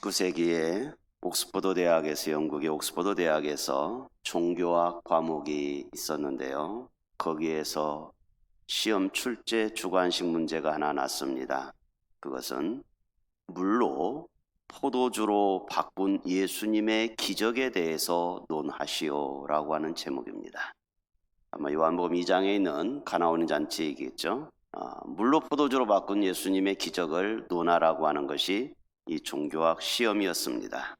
19세기에 옥스퍼드 대학에서 영국의 옥스퍼드 대학에서 종교학 과목이 있었는데요. 거기에서 시험 출제 주관식 문제가 하나 났습니다. 그것은 물로 포도주로 바꾼 예수님의 기적에 대해서 논하시오라고 하는 제목입니다. 아마 요한복음 2장에 있는 가나오니 잔치 얘기겠죠. 물로 포도주로 바꾼 예수님의 기적을 논하라고 하는 것이 이 종교학 시험이었습니다.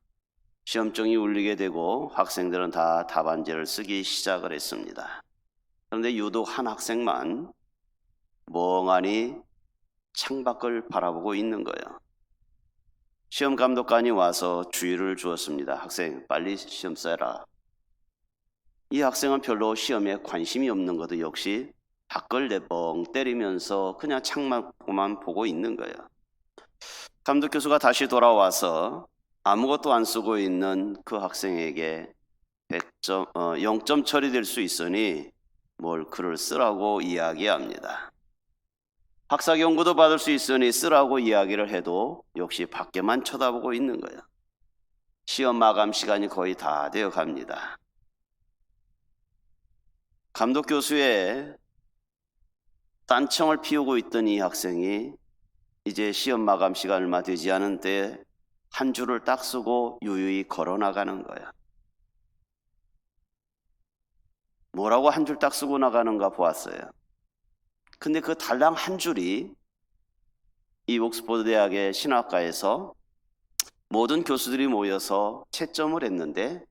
시험종이 울리게 되고 학생들은 다 답안지를 쓰기 시작을 했습니다. 그런데 유독 한 학생만 멍하니 창밖을 바라보고 있는 거예요. 시험 감독관이 와서 주의를 주었습니다. 학생, 빨리 시험 써라. 이 학생은 별로 시험에 관심이 없는 것도 역시 밖을 내뻥 때리면서 그냥 창밖만 보고 있는 거예요. 감독 교수가 다시 돌아와서 아무것도 안 쓰고 있는 그 학생에게 0점 처리될 수 있으니 뭘 글을 쓰라고 이야기합니다. 학사 경고도 받을 수 있으니 쓰라고 이야기를 해도 역시 밖에만 쳐다보고 있는 거예요. 시험 마감 시간이 거의 다 되어 갑니다. 감독 교수의 딴청을 피우고 있던 이 학생이 이제 시험 마감 시간 얼마 되지 않은데 한 줄을 딱 쓰고 유유히 걸어 나가는 거야. 뭐라고 한 줄 딱 쓰고 나가는가 보았어요. 근데 그 달랑 한 줄이 이 옥스퍼드 대학의 신학과에서 모든 교수들이 모여서 채점을 했는데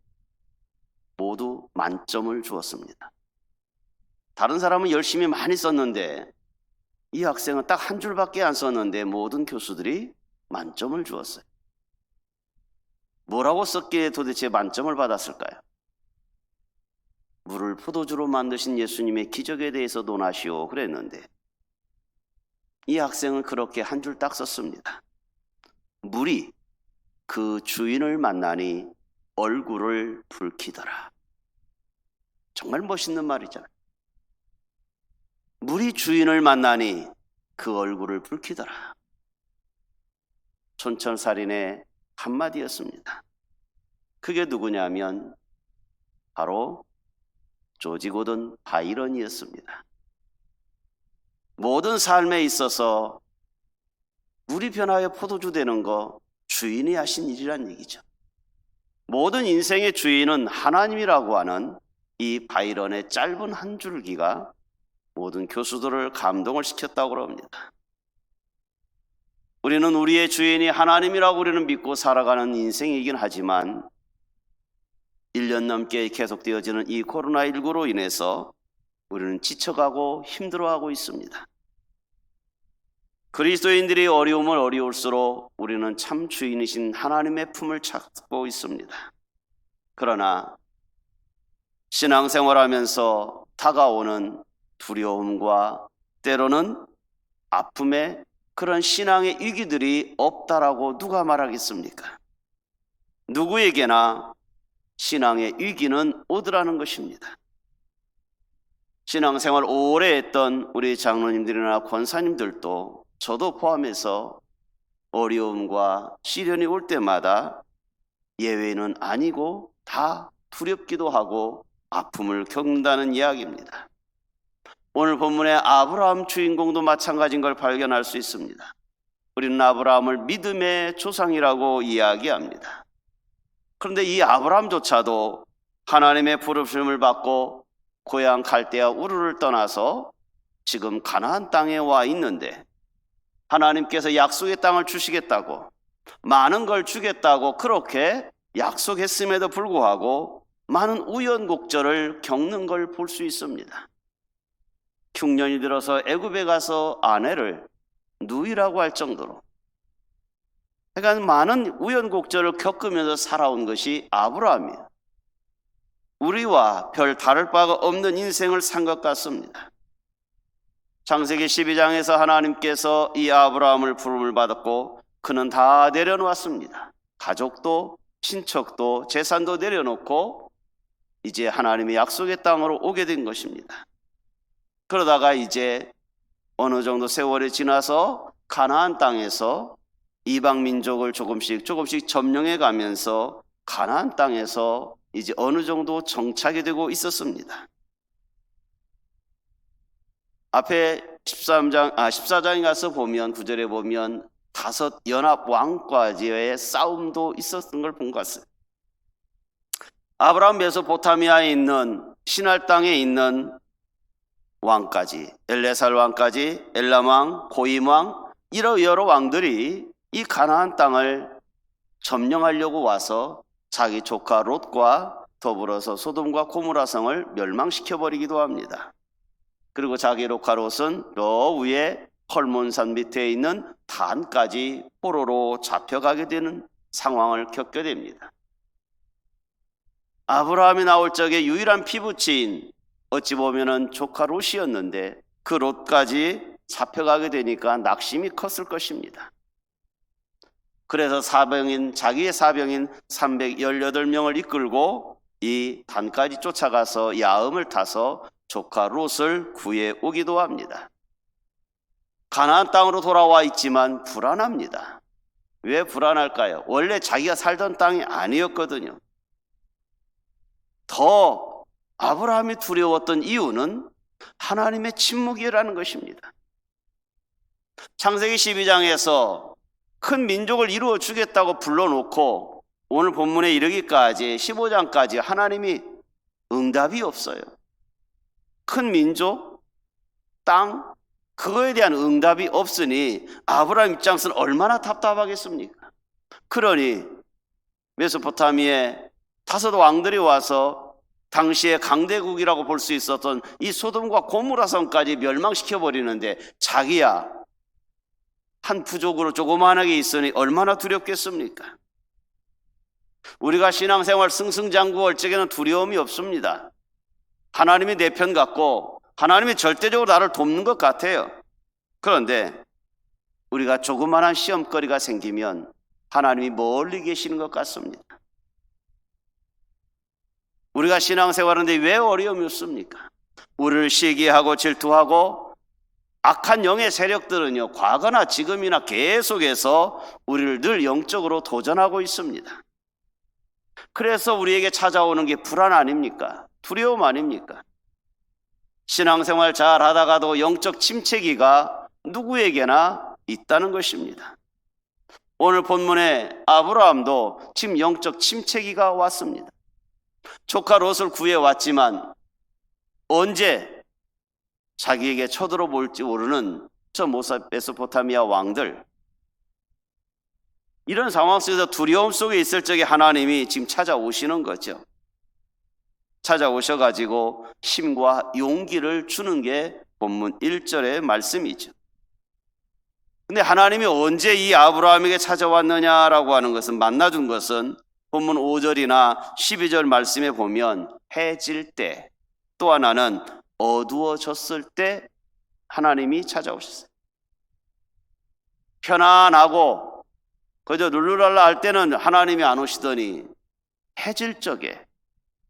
모두 만점을 주었습니다. 다른 사람은 열심히 많이 썼는데 이 학생은 딱 한 줄밖에 안 썼는데 모든 교수들이 만점을 주었어요. 뭐라고 썼기에 도대체 만점을 받았을까요? 물을 포도주로 만드신 예수님의 기적에 대해서 논하시오 그랬는데 이 학생은 그렇게 한 줄 딱 썼습니다. 물이 그 주인을 만나니 얼굴을 붉히더라. 정말 멋있는 말이잖아요. 물이 주인을 만나니 그 얼굴을 붉히더라. 촌철살인의 한마디였습니다. 그게 누구냐면 바로 조지 고든 바이런이었습니다. 모든 삶에 있어서 물이 변하여 포도주 되는 거 주인이 하신 일이란 얘기죠. 모든 인생의 주인은 하나님이라고 하는 이 바이런의 짧은 한 줄기가 모든 교수들을 감동을 시켰다고 합니다. 우리는 우리의 주인이 하나님이라고 우리는 믿고 살아가는 인생이긴 하지만 1년 넘게 계속되어지는 이 코로나19로 인해서 우리는 지쳐가고 힘들어하고 있습니다. 그리스도인들이 어려우면 어려울수록 우리는 참 주인이신 하나님의 품을 찾고 있습니다. 그러나 신앙생활하면서 다가오는 두려움과 때로는 아픔의 그런 신앙의 위기들이 없다라고 누가 말하겠습니까? 누구에게나 신앙의 위기는 오더라는 것입니다. 신앙생활 오래 했던 우리 장로님들이나 권사님들도 저도 포함해서 어려움과 시련이 올 때마다 예외는 아니고 다 두렵기도 하고 아픔을 겪는다는 이야기입니다. 오늘 본문의 아브라함 주인공도 마찬가지인 걸 발견할 수 있습니다. 우리는 아브라함을 믿음의 조상이라고 이야기합니다. 그런데 이 아브라함조차도 하나님의 부르심을 받고 고향 갈대아 우르를 떠나서 지금 가나안 땅에 와 있는데 하나님께서 약속의 땅을 주시겠다고 많은 걸 주겠다고 그렇게 약속했음에도 불구하고 많은 우여곡절을 겪는 걸 볼 수 있습니다. 흉년이 들어서 애굽에 가서 아내를 누이라고 할 정도로 그러니까 많은 우여곡절을 겪으면서 살아온 것이 아브라함이에요. 우리와 별 다를 바가 없는 인생을 산 것 같습니다. 창세기 12장에서 하나님께서 이 아브라함을 부름을 받았고 그는 다 내려놓았습니다. 가족도 친척도 재산도 내려놓고 이제 하나님의 약속의 땅으로 오게 된 것입니다. 그러다가 이제 어느 정도 세월이 지나서 가나안 땅에서 이방 민족을 조금씩 점령해 가면서 가나안 땅에서 이제 어느 정도 정착이 되고 있었습니다. 앞에 14장에 가서 보면 9절에 보면 5 연합 왕과의 싸움도 있었던 걸 본 것 같습니다. 아브라함 메소포타미아에 있는 시날 땅에 있는 왕까지, 엘레살 왕까지, 엘람 왕, 고임 왕, 이런 여러 왕들이 이 가나안 땅을 점령하려고 와서 자기 조카 롯과 더불어서 소돔과 고모라 성을 멸망시켜 버리기도 합니다. 그리고 자기 조카 롯은 저 위에 헐몬산 밑에 있는 단까지 포로로 잡혀가게 되는 상황을 겪게 됩니다. 아브라함이 나올 적에 유일한 피부치인 어찌 보면은 조카 롯이었는데 그 롯까지 잡혀가게 되니까 낙심이 컸을 것입니다. 그래서 자기의 사병인 318명을 이끌고 이 단까지 쫓아가서 야음을 타서 조카 롯을 구해 오기도 합니다. 가나안 땅으로 돌아와 있지만 불안합니다. 왜 불안할까요? 원래 자기가 살던 땅이 아니었거든요. 더 아브라함이 두려웠던 이유는 하나님의 침묵이라는 것입니다. 창세기 12장에서 큰 민족을 이루어 주겠다고 불러놓고 오늘 본문에 이르기까지 15장까지 하나님이 응답이 없어요. 큰 민족, 땅, 그거에 대한 응답이 없으니 아브라함 입장에서는 얼마나 답답하겠습니까? 그러니 메소포타미아에 5 왕들이 와서 당시에 강대국이라고 볼 수 있었던 이 소돔과 고모라 성까지 멸망시켜 버리는데 자기야 한 부족으로 조그만하게 있으니 얼마나 두렵겠습니까? 우리가 신앙생활 승승장구할 적에는 두려움이 없습니다. 하나님이 내 편 같고 하나님이 절대적으로 나를 돕는 것 같아요. 그런데 우리가 조그만한 시험거리가 생기면 하나님이 멀리 계시는 것 같습니다. 우리가 신앙생활하는데 왜 어려움이 없습니까? 우리를 시기하고 질투하고 악한 영의 세력들은요, 과거나 지금이나 계속해서 우리를 늘 영적으로 도전하고 있습니다. 그래서 우리에게 찾아오는 게 불안 아닙니까? 두려움 아닙니까? 신앙생활 잘 하다가도 영적 침체기가 누구에게나 있다는 것입니다. 오늘 본문에 아브라함도 지금 영적 침체기가 왔습니다. 조카 롯을 구해왔지만 언제 자기에게 쳐들어볼지 모르는 저 메소포타미아 왕들, 이런 상황 속에서 두려움 속에 있을 적에 하나님이 지금 찾아오시는 거죠. 찾아오셔가지고 힘과 용기를 주는 게 본문 1절의 말씀이죠. 근데 하나님이 언제 이 아브라함에게 찾아왔느냐라고 하는 것은, 만나준 것은 본문 5절이나 12절 말씀에 보면 해질 때, 또 하나는 어두워졌을 때 하나님이 찾아오셨어요. 편안하고 그저 룰루랄라 할 때는 하나님이 안 오시더니 해질 적에,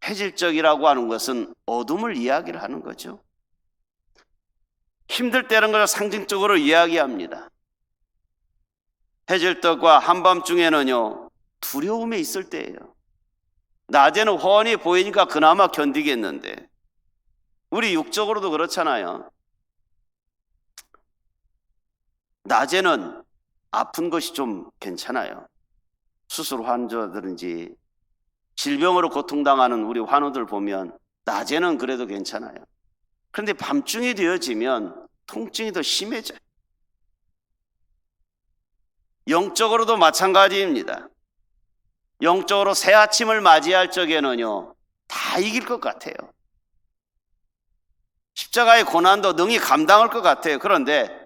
해질적이라고 하는 것은 어둠을 이야기를 하는 거죠. 힘들 때는 걸 상징적으로 이야기합니다. 해질적과 한밤중에는요, 두려움에 있을 때예요. 낮에는 훤히 보이니까 그나마 견디겠는데 우리 육적으로도 그렇잖아요. 낮에는 아픈 것이 좀 괜찮아요. 수술 환자들인지 질병으로 고통당하는 우리 환우들 보면 낮에는 그래도 괜찮아요. 그런데 밤중이 되어지면 통증이 더 심해져요. 영적으로도 마찬가지입니다. 영적으로 새 아침을 맞이할 적에는요, 다 이길 것 같아요. 십자가의 고난도 능히 감당할 것 같아요. 그런데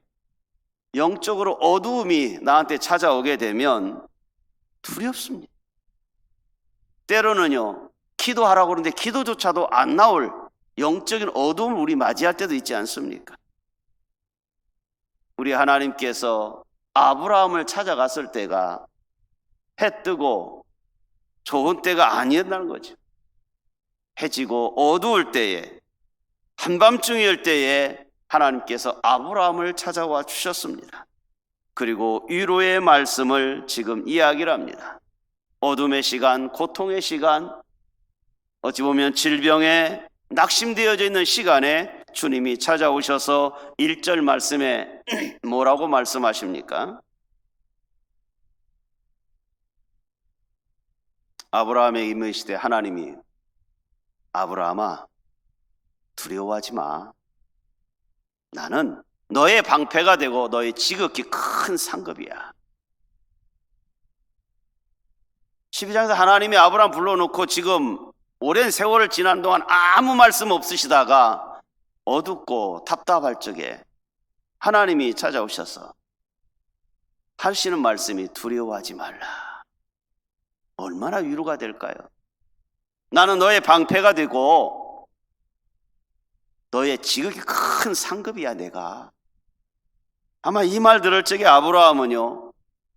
영적으로 어두움이 나한테 찾아오게 되면 두렵습니다. 때로는요, 기도하라고 그러는데 기도조차도 안 나올 영적인 어두움을 우리 맞이할 때도 있지 않습니까? 우리 하나님께서 아브라함을 찾아갔을 때가 해 뜨고 좋은 때가 아니었다는 거죠. 해지고 어두울 때에, 한밤중일 때에 하나님께서 아브라함을 찾아와 주셨습니다. 그리고 위로의 말씀을 지금 이야기를 합니다. 어둠의 시간, 고통의 시간, 어찌 보면 질병에 낙심되어져 있는 시간에 주님이 찾아오셔서 1절 말씀에 뭐라고 말씀하십니까? 아브라함에게 이르시되 하나님이 아브라함아 두려워하지 마. 나는 너의 방패가 되고 너의 지극히 큰 상급이야. 12장에서 하나님이 아브라함 불러놓고 지금 오랜 세월을 지난 동안 아무 말씀 없으시다가 어둡고 답답할 적에 하나님이 찾아오셔서 하시는 말씀이 두려워하지 말라. 얼마나 위로가 될까요? 나는 너의 방패가 되고 너의 지극히 큰 상급이야 내가. 아마 이 말 들을 적에 아브라함은요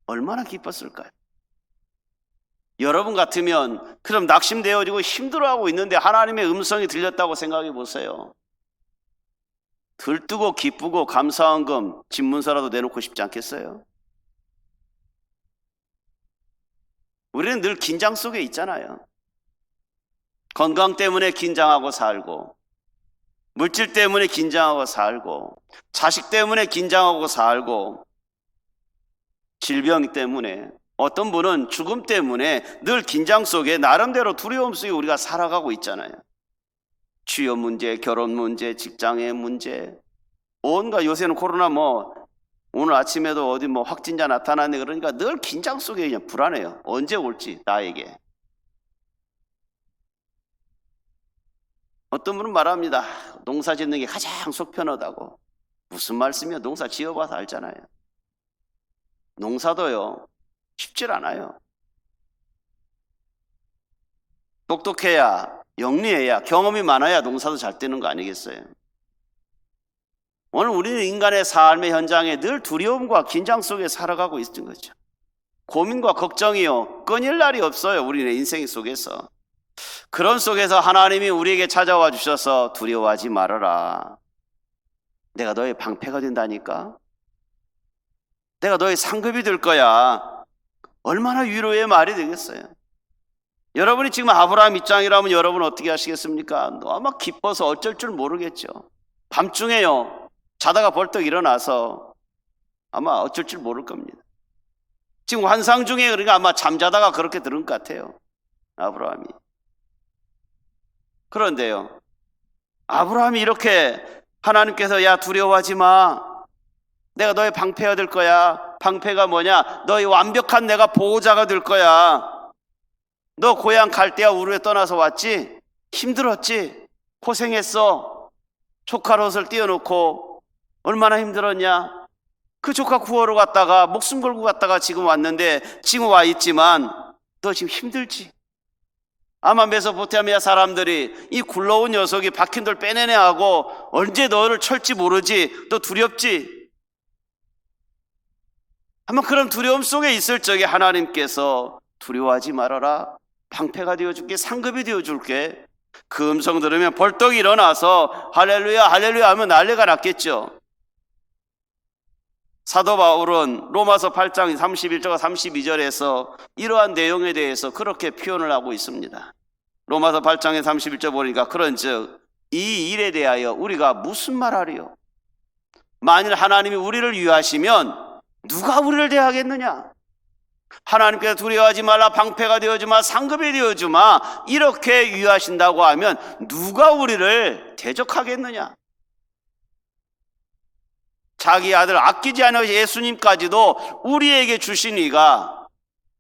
얼마나 기뻤을까요? 여러분 같으면 그럼 낙심되어지고 힘들어하고 있는데 하나님의 음성이 들렸다고 생각해 보세요. 들뜨고 기쁘고 감사한금 집문서라도 내놓고 싶지 않겠어요? 우리는 늘 긴장 속에 있잖아요. 건강 때문에 긴장하고 살고, 물질 때문에 긴장하고 살고, 자식 때문에 긴장하고 살고, 질병 때문에, 어떤 분은 죽음 때문에 늘 긴장 속에 나름대로 두려움 속에 우리가 살아가고 있잖아요. 취업 문제, 결혼 문제, 직장의 문제, 온갖 요새는 코로나 오늘 아침에도 어디 확진자 나타났네 그러니까 늘 긴장 속에 그냥 불안해요. 언제 올지 나에게. 어떤 분은 말합니다. 농사 짓는 게 가장 속 편하다고. 무슨 말씀이요? 농사 지어봐서 알잖아요. 농사도요 쉽질 않아요. 똑똑해야, 영리해야, 경험이 많아야 농사도 잘 되는 거 아니겠어요? 오늘 우리는 인간의 삶의 현장에 늘 두려움과 긴장 속에 살아가고 있는 거죠. 고민과 걱정이요 끊일 날이 없어요. 우리는 인생 속에서. 그런 속에서 하나님이 우리에게 찾아와 주셔서 두려워하지 말아라. 내가 너의 방패가 된다니까. 내가 너의 상급이 될 거야. 얼마나 위로의 말이 되겠어요. 여러분이 지금 아브라함 입장이라면 여러분은 어떻게 하시겠습니까? 아마 기뻐서 어쩔 줄 모르겠죠. 밤중에요 자다가 벌떡 일어나서 아마 어쩔 줄 모를 겁니다. 지금 환상 중에 그러니까 아마 잠자다가 그렇게 들은 것 같아요. 아브라함이. 그런데요 아브라함이 이렇게 하나님께서 야 두려워하지 마. 내가 너의 방패가 될 거야. 방패가 뭐냐? 너의 완벽한 내가 보호자가 될 거야. 너 고향 갈대아 우르에 떠나서 왔지? 힘들었지? 고생했어. 조카 롯을 띄워놓고 얼마나 힘들었냐? 그 조카 구하러 갔다가 목숨 걸고 갔다가 지금 왔는데 지금 와 있지만 너 지금 힘들지? 아마 메소포타미아 사람들이 이 굴러온 녀석이 박힌 돌 빼내내 하고 언제 너를 철지 모르지? 너 두렵지? 아마 그런 두려움 속에 있을 적에 하나님께서 두려워하지 말아라. 방패가 되어줄게. 상급이 되어줄게. 그 음성 들으면 벌떡 일어나서 할렐루야 할렐루야 하면 난리가 났겠죠. 사도 바울은 로마서 8장 31절과 32절에서 이러한 내용에 대해서 그렇게 표현을 하고 있습니다. 로마서 8장의 31절 보니까 그런즉 이 일에 대하여 우리가 무슨 말하리요? 만일 하나님이 우리를 위하시면 누가 우리를 대하겠느냐? 하나님께서 두려워하지 말라. 방패가 되어주마. 상급이 되어주마. 이렇게 위하신다고 하면 누가 우리를 대적하겠느냐? 자기 아들 아끼지 않으신 예수님까지도 우리에게 주신 이가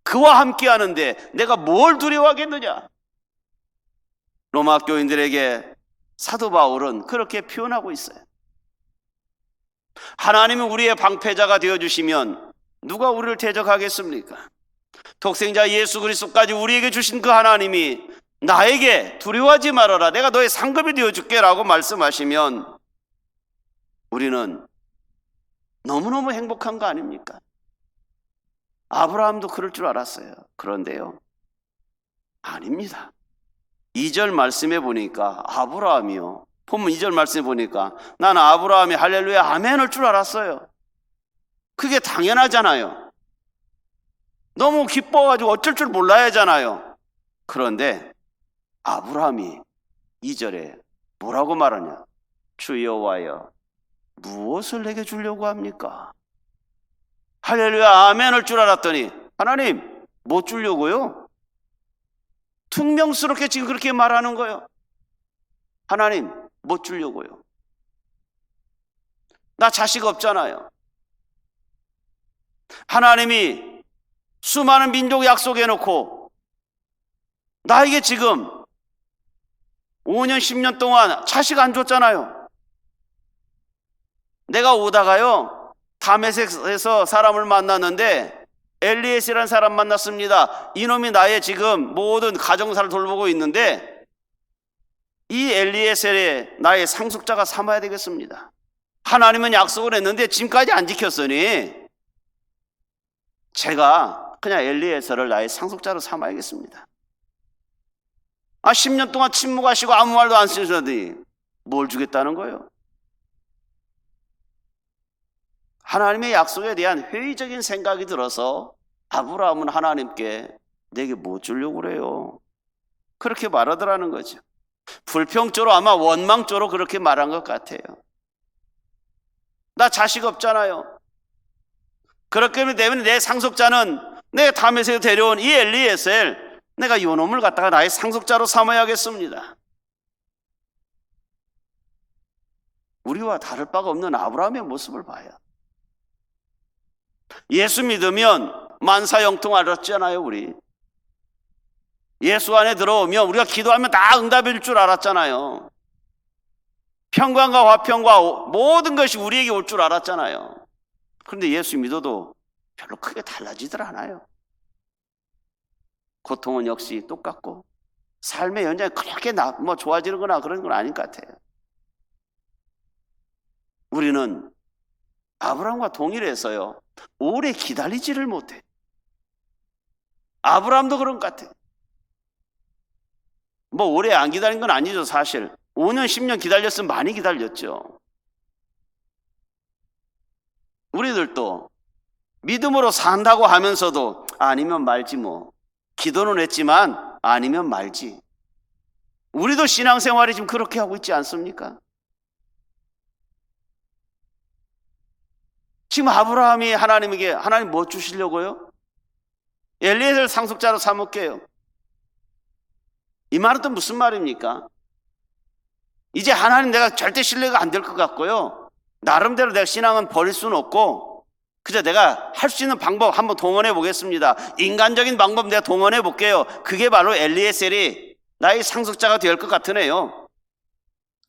그와 함께 하는데 내가 뭘 두려워하겠느냐? 로마 교인들에게 사도 바울은 그렇게 표현하고 있어요. 하나님이 우리의 방패자가 되어주시면 누가 우리를 대적하겠습니까? 독생자 예수 그리스도까지 우리에게 주신 그 하나님이 나에게 두려워하지 말아라. 내가 너의 상급이 되어줄게 라고 말씀하시면 우리는 너무너무 행복한 거 아닙니까? 아브라함도 그럴 줄 알았어요. 그런데요 아닙니다. 2절 말씀에 보니까 아브라함이요 본문 2절 말씀에 보니까 나는 아브라함이 할렐루야 아멘 할 줄 알았어요. 그게 당연하잖아요. 너무 기뻐가지고 어쩔 줄 몰라야 하잖아요. 그런데 아브라함이 2절에 뭐라고 말하냐? 주 여호와여, 무엇을 내게 주려고 합니까? 할렐루야, 아멘을 줄 알았더니 하나님, 뭐 주려고요? 퉁명스럽게 지금 그렇게 말하는 거예요. 하나님, 뭐 주려고요? 나 자식 없잖아요. 하나님이 수많은 민족 약속해 놓고 나에게 지금 5년, 10년 동안 자식 안 줬잖아요. 내가 오다가요, 다메섹에서 사람을 만났는데 엘리에셀이라는 사람 만났습니다. 이놈이 나의 지금 모든 가정사를 돌보고 있는데 이 엘리에셀의 나의 상속자가 삼아야 되겠습니다. 하나님은 약속을 했는데 지금까지 안 지켰으니 제가 그냥 엘리에셀을 나의 상속자로 삼아야겠습니다. 10년 동안 침묵하시고 아무 말도 안 쓰셨더니 뭘 주겠다는 거예요? 하나님의 약속에 대한 회의적인 생각이 들어서 아브라함은 하나님께 내게 뭐 주려고 그래요? 그렇게 말하더라는 거죠. 불평조로, 아마 원망조로 그렇게 말한 것 같아요. 나 자식 없잖아요. 그렇기 때문에 내 상속자는 내가 다메섹에서 데려온 이 엘리에셀, 내가 이 놈을 갖다가 나의 상속자로 삼아야겠습니다. 우리와 다를 바가 없는 아브라함의 모습을 봐요. 예수 믿으면 만사형통 알았잖아요. 우리 예수 안에 들어오면 우리가 기도하면 다 응답일 줄 알았잖아요. 평강과 화평과 모든 것이 우리에게 올 줄 알았잖아요. 그런데 예수 믿어도 별로 크게 달라지질 않아요. 고통은 역시 똑같고 삶의 연장이 그렇게 좋아지는 거나 그런 건 아닌 것 같아요. 우리는 아브라함과 동일해서요, 오래 기다리지를 못해. 아브라함도 그런 것 같아요. 뭐 오래 안 기다린 건 아니죠. 사실 5년 10년 기다렸으면 많이 기다렸죠. 우리들도 믿음으로 산다고 하면서도 아니면 말지 뭐, 기도는 했지만 아니면 말지. 우리도 신앙생활이 지금 그렇게 하고 있지 않습니까? 지금 아브라함이 하나님에게 하나님 뭐 주시려고요? 엘리에셀 상속자로 삼을게요. 이 말은 또 무슨 말입니까? 이제 하나님 내가 절대 신뢰가 안 될 것 같고요, 나름대로 내가 신앙은 버릴 수는 없고 그저 내가 할 수 있는 방법 한번 동원해 보겠습니다. 인간적인 방법 내가 동원해 볼게요. 그게 바로 엘리에셀이 나의 상속자가 될 것 같으네요.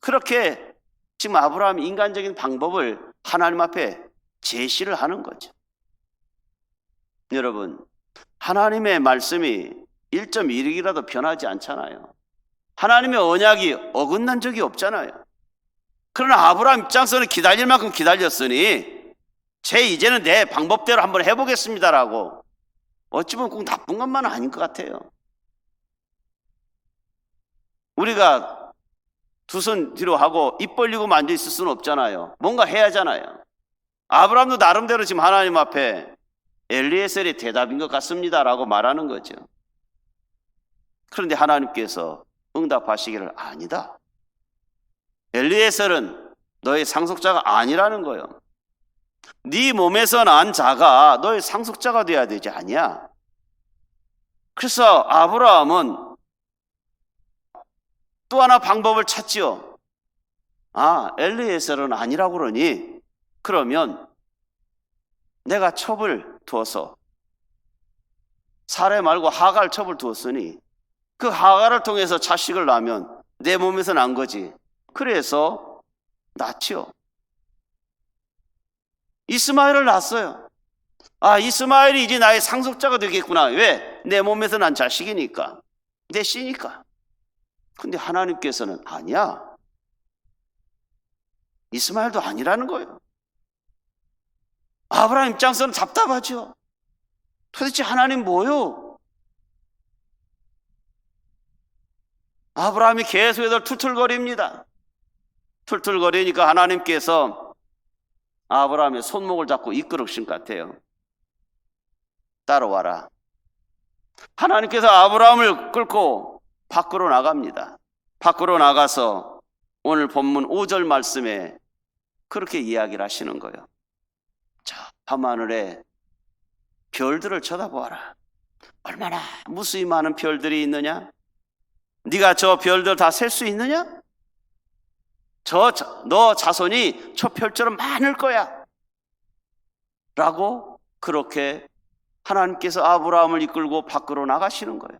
그렇게 지금 아브라함이 인간적인 방법을 하나님 앞에 제시를 하는 거죠. 여러분, 하나님의 말씀이 1.1익이라도 변하지 않잖아요. 하나님의 언약이 어긋난 적이 없잖아요. 그러나 아브라함 입장에서는 기다릴 만큼 기다렸으니 이제는 내 방법대로 한번 해보겠습니다라고, 어찌 보면 꼭 나쁜 것만은 아닌 것 같아요. 우리가 두 손 뒤로 하고 입 벌리고 만져 있을 수는 없잖아요. 뭔가 해야 하잖아요. 아브라함도 나름대로 지금 하나님 앞에 엘리에셀의 대답인 것 같습니다라고 말하는 거죠. 그런데 하나님께서 응답하시기를 아니다. 엘리에셀은 너의 상속자가 아니라는 거예요. 네 몸에서 난 자가 너의 상속자가 돼야 되지 않냐. 그래서 아브라함은 또 하나 방법을 찾지요. 엘리에셀은 아니라고 그러니 그러면 내가 첩을 두어서, 사레 말고 하갈 첩을 두었으니 그 하갈을 통해서 자식을 낳으면 내 몸에서 난 거지. 그래서 낳지요. 이스마엘을 낳았어요. 이스마엘이 이제 나의 상속자가 되겠구나. 왜? 내 몸에서 난 자식이니까, 내 씨니까. 근데 하나님께서는 아니야, 이스마엘도 아니라는 거예요. 아브라함 입장에서는 답답하죠. 도대체 하나님 뭐요? 아브라함이 계속 툴툴거립니다. 툴툴거리니까 하나님께서 아브라함의 손목을 잡고 이끌으신 것 같아요. 따라와라. 하나님께서 아브라함을 끌고 밖으로 나갑니다. 밖으로 나가서 오늘 본문 5절 말씀에 그렇게 이야기를 하시는 거예요. 저 밤하늘에 별들을 쳐다보아라. 얼마나 무수히 많은 별들이 있느냐? 네가 저 별들 다 셀 수 있느냐? 너 자손이 저 별처럼 많을 거야 라고 그렇게 하나님께서 아브라함을 이끌고 밖으로 나가시는 거예요.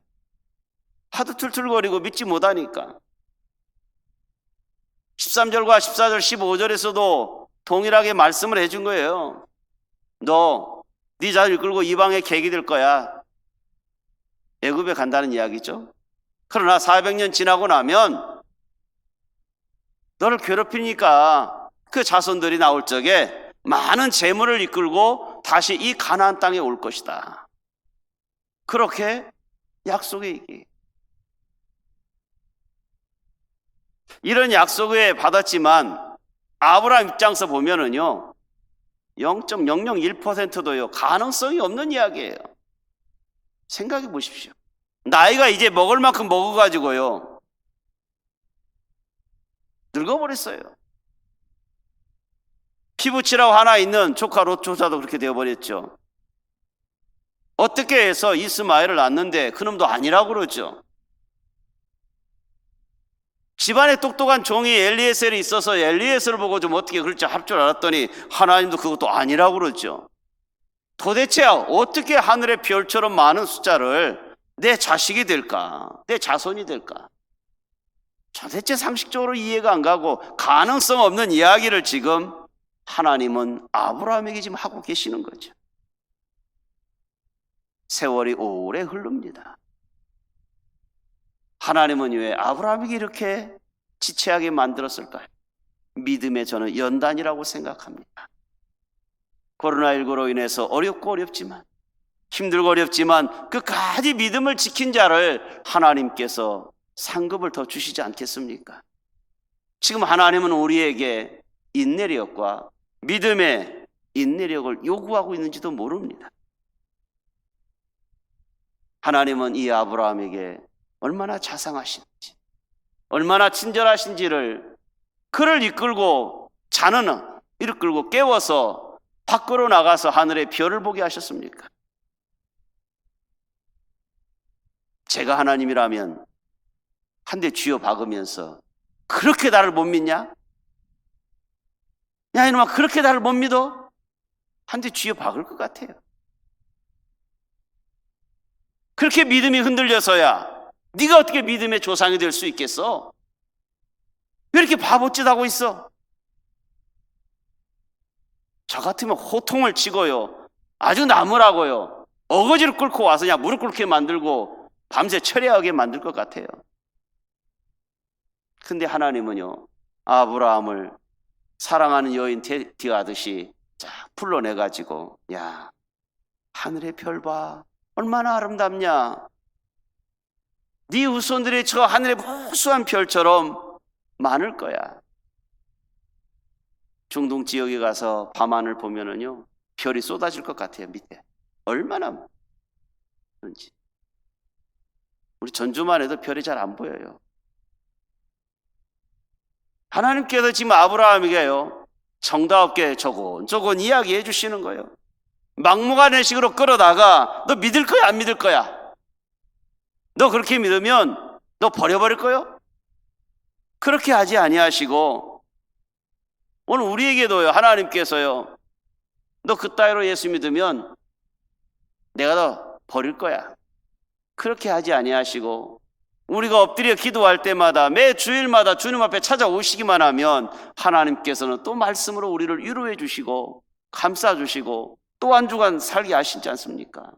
하도 툴툴거리고 믿지 못하니까. 13절과 14절 15절에서도 동일하게 말씀을 해준 거예요. 너 네 자손 이끌고 이방의 객이 될 거야. 애굽에 간다는 이야기죠. 그러나 400년 지나고 나면 너를 괴롭히니까 그 자손들이 나올 적에 많은 재물을 이끌고 다시 이 가나안 땅에 올 것이다. 그렇게 약속의 얘기. 이런 약속을 받았지만 아브라함 입장에서 보면은요 0.001%도요 가능성이 없는 이야기예요. 생각해 보십시오. 나이가 이제 먹을 만큼 먹어가지고요 늙어버렸어요. 피부치라고 하나 있는 조카 롯조사도 그렇게 되어버렸죠. 어떻게 해서 이스마엘을 낳았는데 그놈도 아니라고 그러죠. 집안에 똑똑한 종이 엘리에셀이 있어서 엘리에셀을 보고 좀 어떻게 그럴지 할 줄 알았더니 하나님도 그것도 아니라고 그러죠. 도대체 어떻게 하늘의 별처럼 많은 숫자를 내 자식이 될까? 내 자손이 될까? 도대체 상식적으로 이해가 안 가고 가능성 없는 이야기를 지금 하나님은 아브라함에게 지금 하고 계시는 거죠. 세월이 오래 흐릅니다. 하나님은 왜 아브라함에게 이렇게 지체하게 만들었을까요? 믿음의 저는 연단이라고 생각합니다. 코로나19로 인해서 어렵고 어렵지만 힘들고 어렵지만 끝까지 믿음을 지킨 자를 하나님께서 상급을 더 주시지 않겠습니까? 지금 하나님은 우리에게 인내력과 믿음의 인내력을 요구하고 있는지도 모릅니다. 하나님은 이 아브라함에게 얼마나 자상하신지, 얼마나 친절하신지를 그를 이끌고 이끌고 깨워서 밖으로 나가서 하늘의 별을 보게 하셨습니까? 제가 하나님이라면 한 대 쥐어 박으면서 그렇게 나를 못 믿냐? 야 이놈아 그렇게 나를 못 믿어? 한 대 쥐어 박을 것 같아요. 그렇게 믿음이 흔들려서야 네가 어떻게 믿음의 조상이 될 수 있겠어? 왜 이렇게 바보짓 하고 있어? 저 같으면 호통을 치고요 아주 나무라고요 어거지로 끌고 와서 그냥 무릎 꿇게 만들고 밤새 철야하게 만들 것 같아요. 근데 하나님은요 아브라함을 사랑하는 여인 대하듯이 쫙 불러내가지고 야 하늘의 별 봐 얼마나 아름답냐. 네 후손들이 저 하늘의 무수한 별처럼 많을 거야. 중동 지역에 가서 밤하늘 보면은요 별이 쏟아질 것 같아요. 밑에 얼마나 많은지. 우리 전주만 해도 별이 잘 안 보여요. 하나님께서 지금 아브라함에게요 정답게 조곤조곤 이야기해 주시는 거예요. 막무가내식으로 끌어다가 너 믿을 거야 안 믿을 거야? 너 그렇게 믿으면 너 버려버릴 거요? 그렇게 하지 아니하시고 오늘 우리에게도요 하나님께서요 너 그따위로 예수 믿으면 내가 너 버릴 거야 그렇게 하지 아니하시고 우리가 엎드려 기도할 때마다 매 주일마다 주님 앞에 찾아오시기만 하면 하나님께서는 또 말씀으로 우리를 위로해 주시고 감싸 주시고 또 한 주간 살게 하시지 않습니까?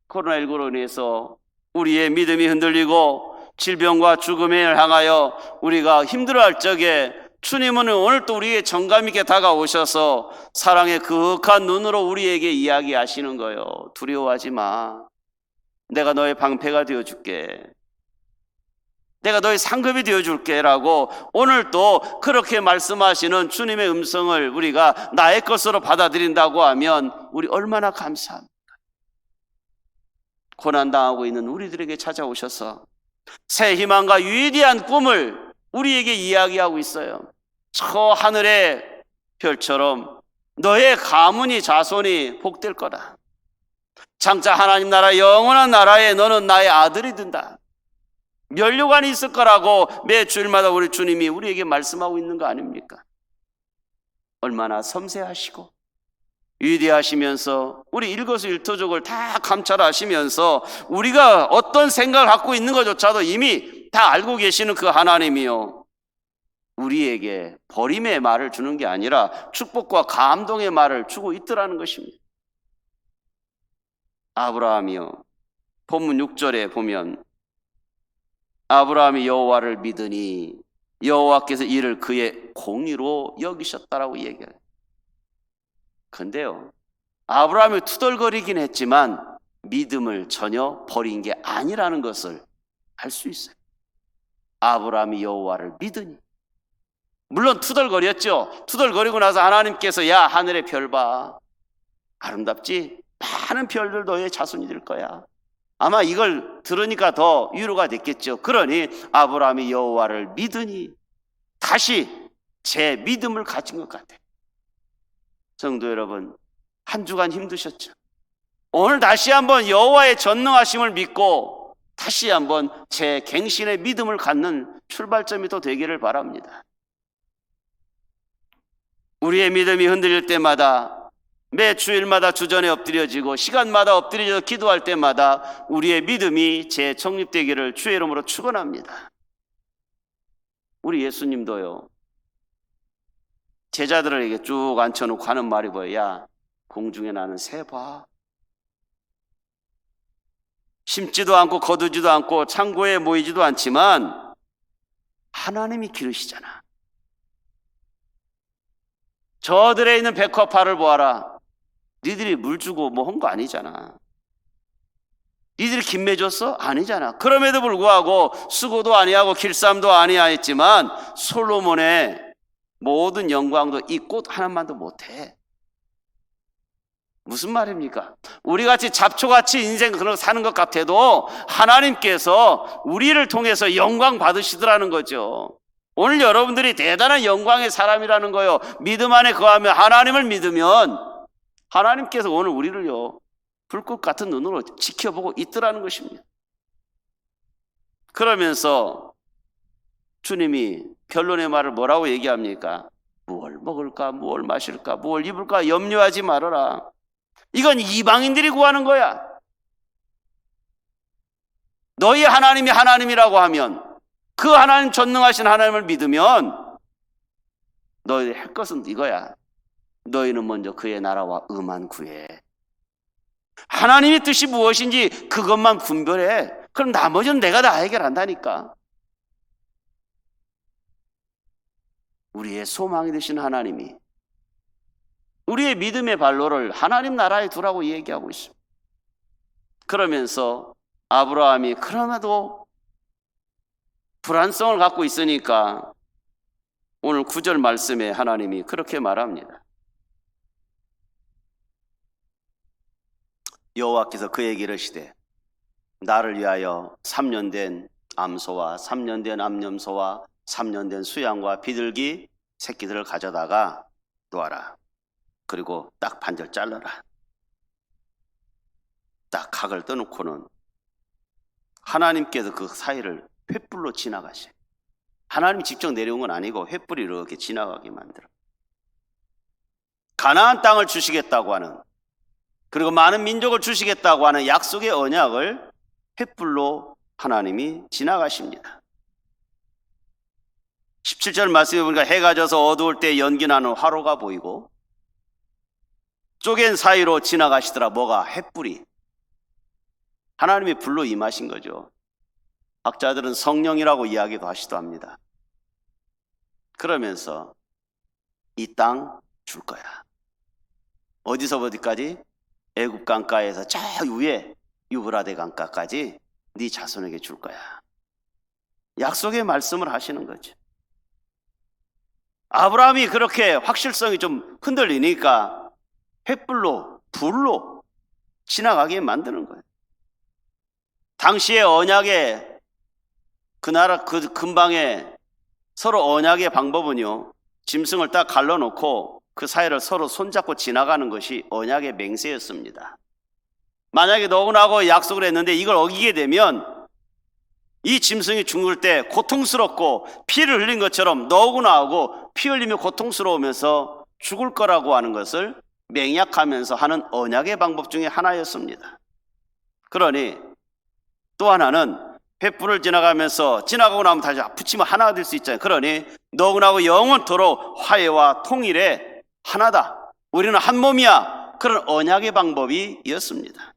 코로나19로 인해서 우리의 믿음이 흔들리고 질병과 죽음에 향하여 우리가 힘들어할 적에 주님은 오늘 또 우리에게 정감 있게 다가오셔서 사랑의 그윽한 눈으로 우리에게 이야기하시는 거예요. 두려워하지 마. 내가 너의 방패가 되어줄게. 내가 너의 상급이 되어줄게 라고 오늘 또 그렇게 말씀하시는 주님의 음성을 우리가 나의 것으로 받아들인다고 하면 우리 얼마나 감사합니까? 고난당하고 있는 우리들에게 찾아오셔서 새 희망과 위대한 꿈을 우리에게 이야기하고 있어요. 저 하늘의 별처럼 너의 가문이 자손이 복될 거다. 장차 하나님 나라 영원한 나라에 너는 나의 아들이 된다. 면류관이 있을 거라고 매 주일마다 우리 주님이 우리에게 말씀하고 있는 거 아닙니까? 얼마나 섬세하시고 위대하시면서 우리 일거수일투족을 다 감찰하시면서 우리가 어떤 생각을 갖고 있는 것조차도 이미 다 알고 계시는 그 하나님이요, 우리에게 버림의 말을 주는 게 아니라 축복과 감동의 말을 주고 있더라는 것입니다. 아브라함이요, 본문 6절에 보면 아브라함이 여호와를 믿으니 여호와께서 이를 그의 공의로 여기셨다라고 얘기해요. 근데요, 아브라함이 투덜거리긴 했지만 믿음을 전혀 버린 게 아니라는 것을 알 수 있어요. 아브라함이 여호와를 믿으니, 물론 투덜거렸죠. 투덜거리고 나서 하나님께서 야 하늘의 별 봐, 아름답지? 많은 별들 너의 자손이 될 거야. 아마 이걸 들으니까 더 위로가 됐겠죠. 그러니 아브라함이 여호와를 믿으니 다시 제 믿음을 가진 것 같아요. 성도 여러분, 한 주간 힘드셨죠? 오늘 다시 한번 여호와의 전능하심을 믿고 다시 한번 제 갱신의 믿음을 갖는 출발점이 또 되기를 바랍니다. 우리의 믿음이 흔들릴 때마다, 매 주일마다 주전에 엎드려지고 시간마다 엎드려져 기도할 때마다 우리의 믿음이 재정립되기를 주의 이름으로 축원합니다. 우리 예수님도요, 제자들에게 쭉 앉혀놓고 하는 말이 뭐예요? 야, 공중에 나는 새 봐. 심지도 않고 거두지도 않고 창고에 모이지도 않지만 하나님이 기르시잖아. 저들에 있는 백합화를 보아라. 니들이 물 주고 뭐 한 거 아니잖아. 니들이 김매줬어? 아니잖아. 그럼에도 불구하고 수고도 아니하고 길쌈도 아니하였지만 솔로몬의 모든 영광도 이 꽃 하나만도 못해. 무슨 말입니까? 우리같이 잡초같이 인생 그런 사는 것 같아도 하나님께서 우리를 통해서 영광 받으시더라는 거죠. 오늘 여러분들이 대단한 영광의 사람이라는 거요. 믿음 안에 거하며 하나님을 믿으면 하나님께서 오늘 우리를요, 불꽃 같은 눈으로 지켜보고 있더라는 것입니다. 그러면서 주님이 결론의 말을 뭐라고 얘기합니까? 무엇을 먹을까, 무엇을 마실까, 무엇을 입을까 염려하지 말아라. 이건 이방인들이 구하는 거야. 너희 하나님이 하나님이라고 하면, 그 하나님 전능하신 하나님을 믿으면 너희들 할 것은 이거야. 너희는 먼저 그의 나라와 의만 구해. 하나님의 뜻이 무엇인지 그것만 분별해. 그럼 나머지는 내가 다 해결한다니까. 우리의 소망이 되신 하나님이 우리의 믿음의 발로를 하나님 나라에 두라고 얘기하고 있습니다. 그러면서 아브라함이 그럼에도 불안성을 갖고 있으니까 오늘 9절 말씀에 하나님이 그렇게 말합니다. 여호와께서 그에게 이르시되 나를 위하여 3년 된 암소와 3년 된 암염소와 3년 된 수양과 비둘기 새끼들을 가져다가 놓아라. 그리고 딱 반절 잘라라. 딱 각을 떠놓고는 하나님께서 그 사이를 횃불로 지나가셔요. 하나님이 직접 내려온 건 아니고 횃불이 이렇게 지나가게 만들어. 가나안 땅을 주시겠다고 하는, 그리고 많은 민족을 주시겠다고 하는 약속의 언약을 횃불로 하나님이 지나가십니다. 17절 말씀해 보니까 해가 져서 어두울 때 연기 나는 화로가 보이고 쪼갠 사이로 지나가시더라. 뭐가? 횃불이. 하나님이 불로 임하신 거죠. 학자들은 성령이라고 이야기도 하시도 합니다. 그러면서 이 땅 줄 거야. 어디서 어디까지? 애굽 강가에서 저 위에 유브라데 강가까지 네 자손에게 줄 거야. 약속의 말씀을 하시는 거죠. 아브라함이 그렇게 확실성이 좀 흔들리니까 횃불로, 불로 지나가게 만드는 거예요. 당시의 언약의 그 나라 그 근방에 서로 언약의 방법은요, 짐승을 딱 갈라놓고 그 사이를 서로 손잡고 지나가는 것이 언약의 맹세였습니다. 만약에 너구나하고 약속을 했는데 이걸 어기게 되면 이 짐승이 죽을 때 고통스럽고 피를 흘린 것처럼 너구나하고 피 흘리며 고통스러우면서 죽을 거라고 하는 것을 맹약하면서 하는 언약의 방법 중에 하나였습니다. 그러니 또 하나는 횃불을 지나가고 나면 다시 붙이면 하나가 될 수 있잖아요. 그러니 너구나하고 영원토록 화해와 통일에 하나다. 우리는 한 몸이야. 그런 언약의 방법이었습니다.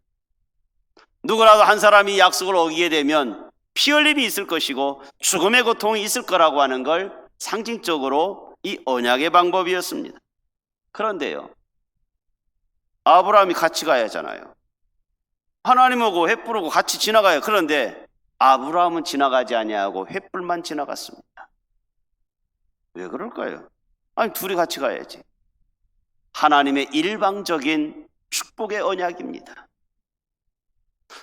누구라도 한 사람이 약속을 어기게 되면 피 흘림이 있을 것이고 죽음의 고통이 있을 거라고 하는 걸 상징적으로 이 언약의 방법이었습니다. 그런데요, 아브라함이 같이 가야 하잖아요. 하나님하고 횃불하고 같이 지나가요. 그런데 아브라함은 지나가지 아니하고 횃불만 지나갔습니다. 왜 그럴까요? 아니, 둘이 같이 가야지. 하나님의 일방적인 축복의 언약입니다.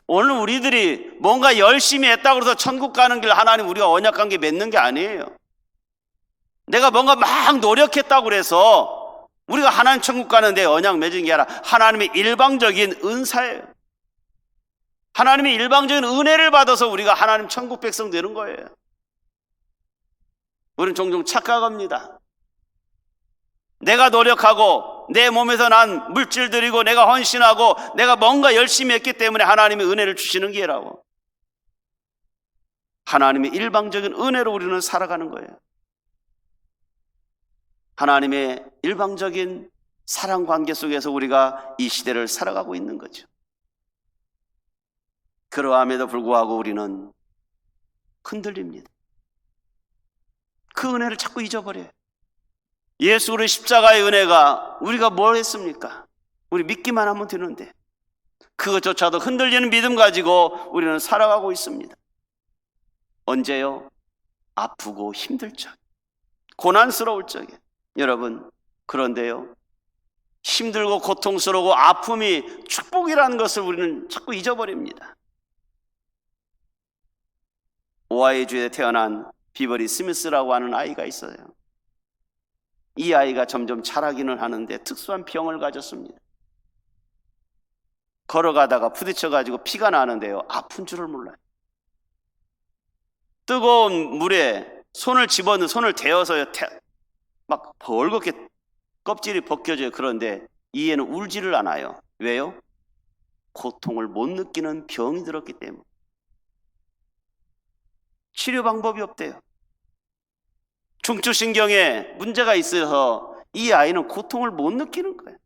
오늘 우리들이 뭔가 열심히 했다고 해서 천국 가는 길 하나님 우리가 언약 관계 맺는 게 아니에요. 내가 뭔가 막 노력했다고 해서 우리가 하나님 천국 가는데 언약 맺은 게 아니라 하나님의 일방적인 은사예요. 하나님의 일방적인 은혜를 받아서 우리가 하나님 천국 백성 되는 거예요. 우리는 종종 착각합니다. 내가 노력하고 내 몸에서 난 물질들이고 내가 헌신하고 내가 뭔가 열심히 했기 때문에 하나님의 은혜를 주시는 게라고. 하나님의 일방적인 은혜로 우리는 살아가는 거예요. 하나님의 일방적인 사랑 관계 속에서 우리가 이 시대를 살아가고 있는 거죠. 그러함에도 불구하고 우리는 흔들립니다. 그 은혜를 자꾸 잊어버려요. 예수 그리스도의 십자가의 은혜가 우리가 뭘 했습니까? 우리 믿기만 하면 되는데 그것조차도 흔들리는 믿음 가지고 우리는 살아가고 있습니다. 언제요? 아프고 힘들 적, 고난스러울 적에. 여러분, 그런데요, 힘들고 고통스러우고 아픔이 축복이라는 것을 우리는 자꾸 잊어버립니다. 오하이주에 태어난 비버리 스미스라고 하는 아이가 있어요. 이 아이가 점점 자라기는 하는데 특수한 병을 가졌습니다. 걸어가다가 부딪혀가지고 피가 나는데요, 아픈 줄을 몰라요. 뜨거운 물에 손을 대어서 막 벌겋게 껍질이 벗겨져요. 그런데 이 애는 울지를 않아요. 왜요? 고통을 못 느끼는 병이 들었기 때문에. 치료 방법이 없대요. 중추신경에 문제가 있어서 이 아이는 고통을 못 느끼는 거예요.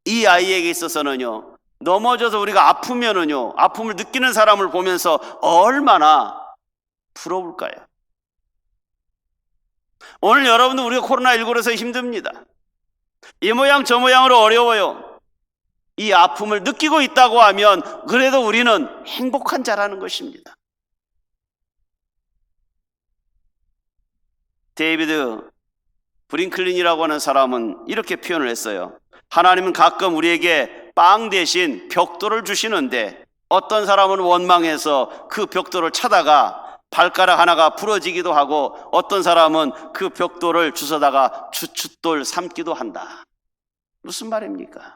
이 아이에게 있어서는요, 넘어져서 우리가 아프면은요, 아픔을 느끼는 사람을 보면서 얼마나 부러울까요? 오늘 여러분도 우리가 코로나19로서 힘듭니다. 이 모양 저 모양으로 어려워요. 이 아픔을 느끼고 있다고 하면 그래도 우리는 행복한 자라는 것입니다. 데이비드 브링클린이라고 하는 사람은 이렇게 표현을 했어요. 하나님은 가끔 우리에게 빵 대신 벽돌을 주시는데 어떤 사람은 원망해서 그 벽돌을 차다가 발가락 하나가 부러지기도 하고 어떤 사람은 그 벽돌을 주워다가 주춧돌 삼기도 한다. 무슨 말입니까?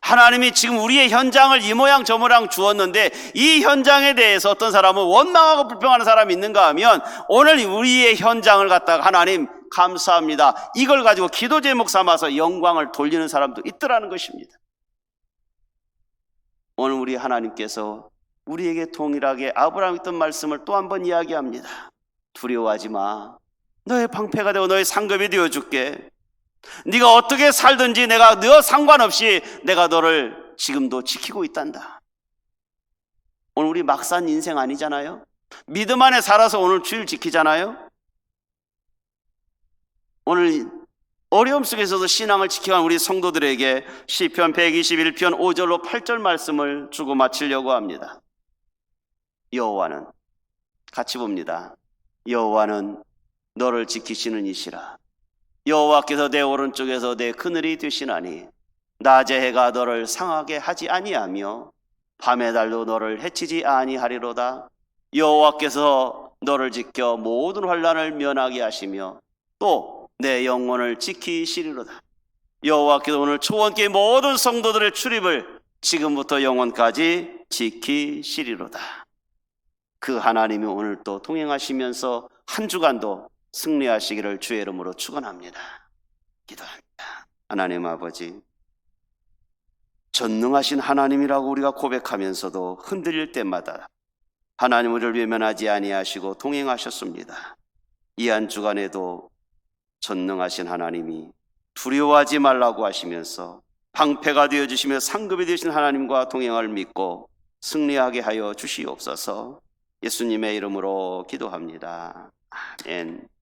하나님이 지금 우리의 현장을 이 모양 저 모양 주었는데 이 현장에 대해서 어떤 사람은 원망하고 불평하는 사람이 있는가 하면 오늘 우리의 현장을 갖다가 하나님 감사합니다, 이걸 가지고 기도 제목 삼아서 영광을 돌리는 사람도 있더라는 것입니다. 오늘 우리 하나님께서 우리에게 동일하게 아브라함이 했던 말씀을 또 한 번 이야기합니다. 두려워하지 마. 너의 방패가 되고 너의 상급이 되어줄게. 네가 어떻게 살든지 내가 너 상관없이 내가 너를 지금도 지키고 있단다. 오늘 우리 막 산 인생 아니잖아요. 믿음 안에 살아서 오늘 주일 지키잖아요. 오늘 어려움 속에서도 신앙을 지켜간 우리 성도들에게 시편 121편 5절로 8절 말씀을 주고 마치려고 합니다. 여호와는, 같이 봅니다. 여호와는 너를 지키시는 이시라. 여호와께서 내 오른쪽에서 내 그늘이 되시나니 낮의 해가 너를 상하게 하지 아니하며 밤의 달도 너를 해치지 아니하리로다. 여호와께서 너를 지켜 모든 환난을 면하게 하시며 또 내 영혼을 지키시리로다. 여호와께서 오늘 초원교회 모든 성도들의 출입을 지금부터 영원까지 지키시리로다. 그 하나님이 오늘 또 동행하시면서 한 주간도 승리하시기를 주의 이름으로 축원합니다. 기도합니다. 하나님 아버지, 전능하신 하나님이라고 우리가 고백하면서도 흔들릴 때마다 하나님 우리를 외면하지 아니하시고 동행하셨습니다. 이 한 주간에도 전능하신 하나님이 두려워하지 말라고 하시면서 방패가 되어주시며 상급이 되신 하나님과 동행을 믿고 승리하게 하여 주시옵소서. 예수님의 이름으로 기도합니다. 아멘.